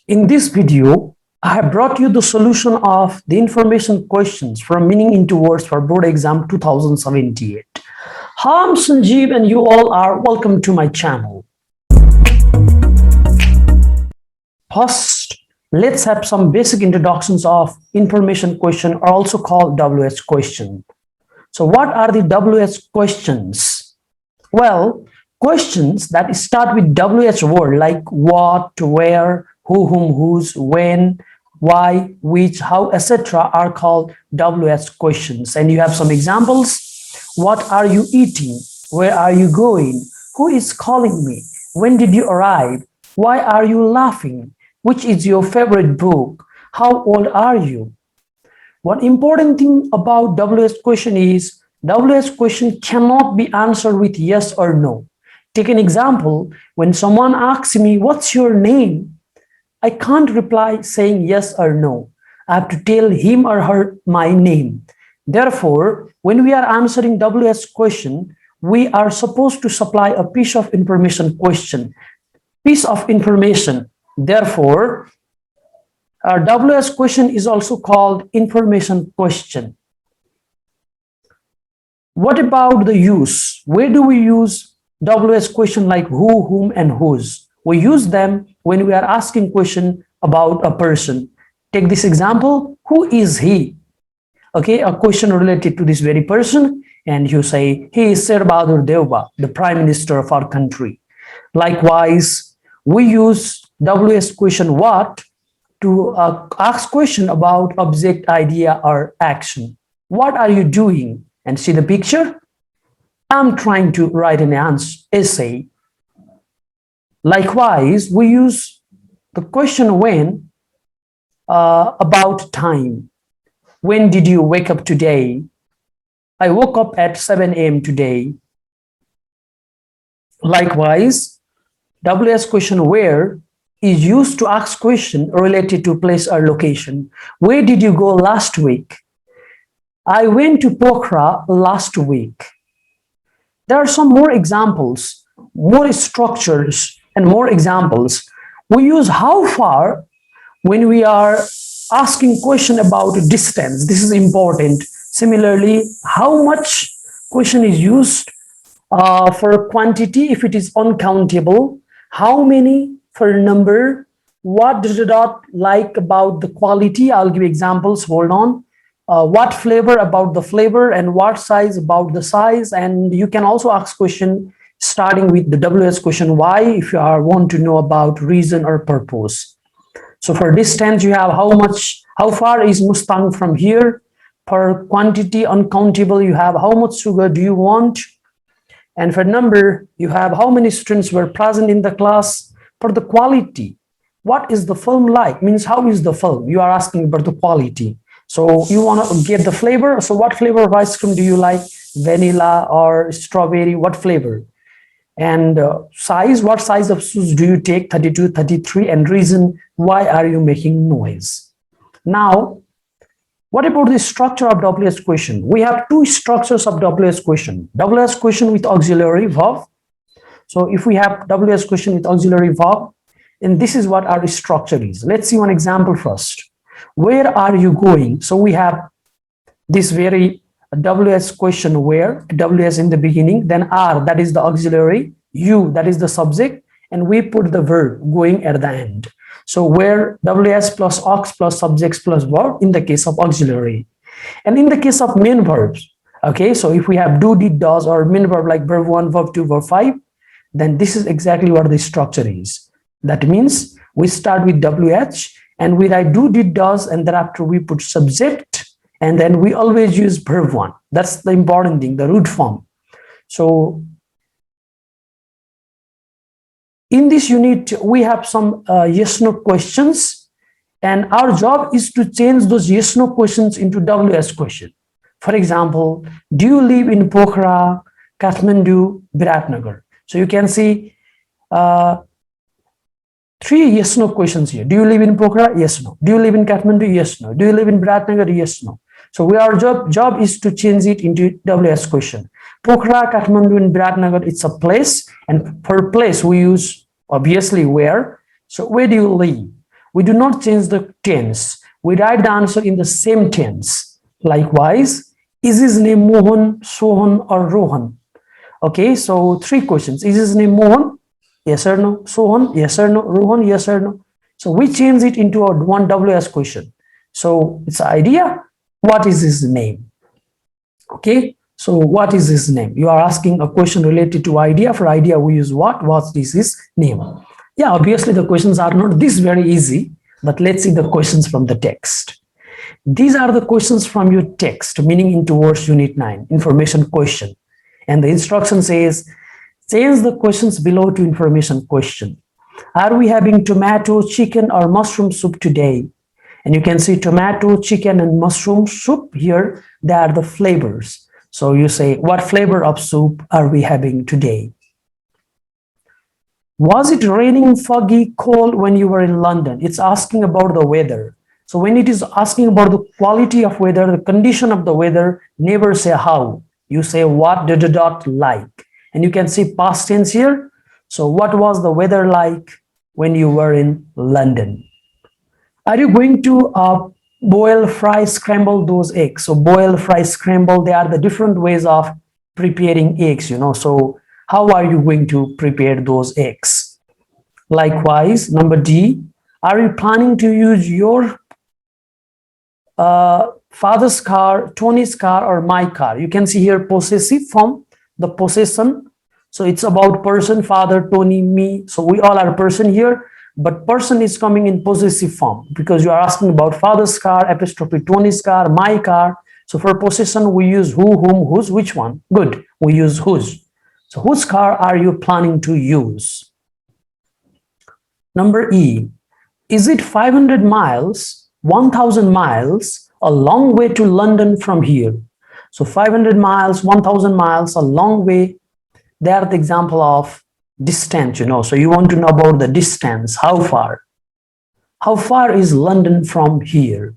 In this video, I have brought you the solution of the information questions from meaning into words for board exam 2078. Hi, I'm Sanjeev and you all are welcome to my channel. First, let's have some basic introductions of information question, or also called WH question. So what are the WH questions? Well, questions that start with WH word like what, where, who, whom, whose, when, why, which, how, etc. are called WH questions. And you have some examples. What are you eating? Where are you going? Who is calling me? When did you arrive? Why are you laughing? Which is your favorite book? How old are you? One important thing about WH question is WH question cannot be answered with yes or no. Take an example. When someone asks me, what's your name? I can't reply saying yes or no. I have to tell him or her my name. Therefore, when we are answering WH question, we are supposed to supply a piece of information question. Piece of information. Therefore, our WH question is also called information question. What about the use? Where do we use WH question like who, whom, and whose? We use them when we are asking question about a person. Take this example, who is he? Okay, a question related to this very person, and you say, he is Sir Bahadur Deuba, the Prime Minister of our country. Likewise, we use WH question what to ask question about object, idea, or action. What are you doing? And see the picture? I'm trying to write an essay. Likewise, we use the question when about time. When did you wake up today? I woke up at 7 a.m. today. Likewise, WH question where is used to ask question related to place or location. Where did you go last week? I went to Pokhara last week. There are some more examples, more structures, and more examples. We use how far when we are asking question about distance. This is important. Similarly, how much question is used for quantity if it is uncountable. How many for number. What did you not like about the quality? I'll give examples. Hold on. What flavor about the flavor, and what size about the size. And you can also ask question starting with the WH question why if you want to know about reason or purpose. So for distance you have how far is Mustang from here. For quantity uncountable you have how much sugar do you want. And for number you have how many students were present in the class. For the quality, what is the film like, means how is the film, you are asking about the quality. So you want to get the flavor. So what flavor of ice cream do you like? Vanilla or strawberry? What flavor? And size, what size of shoes do you take? 32, 33. And reason, why are you making noise? Now, what about the structure of WH question? We have two structures of WH question. WH question with auxiliary verb. So if we have WH question with auxiliary verb, and this is what our structure is. Let's see one example first. Where are you going? So we have this very WH question where, WH in the beginning, then are, that is the auxiliary, you, that is the subject, and we put the verb going at the end. So where WH plus aux plus subjects plus verb in the case of auxiliary. And in the case of main verbs, okay, so if we have do, did, does, or main verb like verb 1, verb 2, verb 5, then this is exactly what the structure is. That means we start with WH, and we write do, did, does, and thereafter we put subject, and then we always use verb 1. That's the important thing, the root form. So in this unit, we have some yes-no questions, and our job is to change those yes-no questions into WH question. For example, do you live in Pokhara, Kathmandu, Viratnagar? So you can see three yes no questions here. Do you live in Pokhara? Yes, no. Do you live in Kathmandu? Yes, no. Do you live in Viratnagar? Yes, no. So our job is to change it into WH question. Pokhara, Kathmandu, and Viratnagar, it's a place, and for place we use obviously where. So where do you live? we do not change the tense. We write the answer in the same tense. Likewise, is his name Mohan, Sohan, or Rohan? Okay, so 3 questions. Is his name Mohan? Yes or no? Sohan? Yes or no? Rohan? Yes or no? So we change it into a one WS question. So it's an idea. What is his name? Okay, so what is his name? You are asking a question related to idea. For idea, we use what? What is his name? Yeah, obviously the questions are not this very easy, but let's see the questions from the text. These are the questions from your text, meaning in towards Unit 9, information question. And the instruction says, change the questions below to information question. Are we having tomato, chicken, or mushroom soup today? And you can see tomato, chicken, and mushroom soup here. They are the flavors. So you say, what flavor of soup are we having today? Was it raining, foggy, cold when you were in London? It's asking about the weather. So when it is asking about the quality of weather, the condition of the weather, never say how. You say what like. And you can see past tense here. So what was the weather like when you were in London? Are you going to boil, fry, scramble those eggs? So boil, fry, scramble, they are the different ways of preparing eggs, So how are you going to prepare those eggs? Likewise, number D, are you planning to use your father's car, Tony's car, or my car? You can see here possessive form, the possession. So it's about person, father, Tony, me. So we all are person here, but person is coming in possessive form because you are asking about father's car, apostrophe Tony's car, my car. So for possession, we use who, whom, whose, which one. Good, we use whose. So whose car are you planning to use? Number E, is it 500 miles, 1,000 miles, a long way to London from here? So 500 miles, 1,000 miles, a long way. They are the example of distance, So you want to know about the distance, how far? How far is London from here?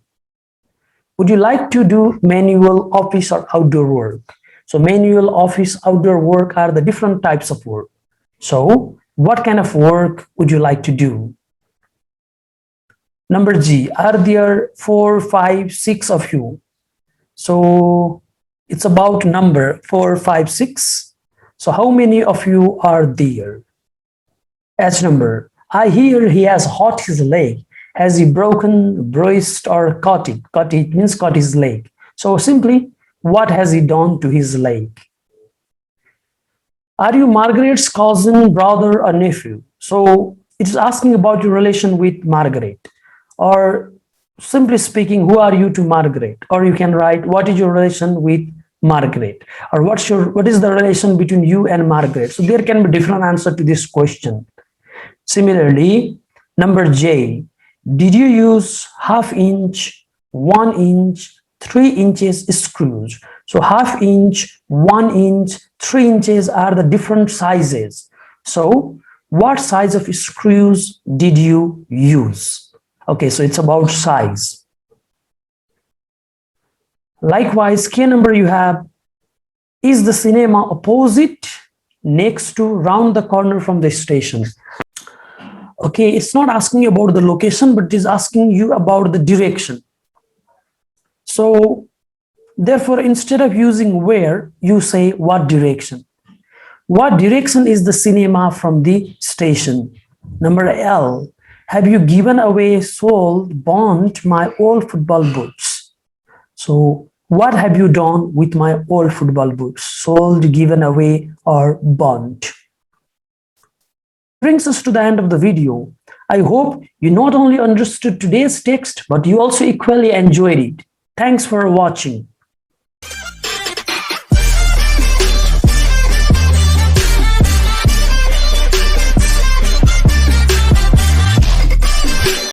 Would you like to do manual, office, or outdoor work? So manual, office, outdoor work are the different types of work. So what kind of work would you like to do? Number G, are there 4, 5, 6 of you? So it's about number 4, 5, 6. So how many of you are there? H number, I hear he has hurt his leg. Has he broken, bruised, or cut it? Cut it means cut his leg. So simply, what has he done to his leg? Are you Margaret's cousin, brother, or nephew? So it's asking about your relation with Margaret. Or simply speaking, who are you to Margaret? Or you can write, what is your relation with Margaret? Or what is the relation between you and Margaret? So there can be different answer to this question. Similarly, number J, did you use ½ inch, 1 inch, 3 inches screws? So ½ inch, 1 inch, 3 inches are the different sizes. So what size of screws did you use? Okay, so it's about size. Likewise, K number you have, is the cinema opposite, next to, round the corner from the station? Okay, it's not asking you about the location, but it is asking you about the direction. So therefore, instead of using where, you say what direction. What direction is the cinema from the station? Number L, have you given away, sold, burnt my old football boots? So what have you done with my old football boots? Sold, given away, or burnt? Brings us to the end of the video. I hope you not only understood today's text, but you also equally enjoyed it. Thanks for watching.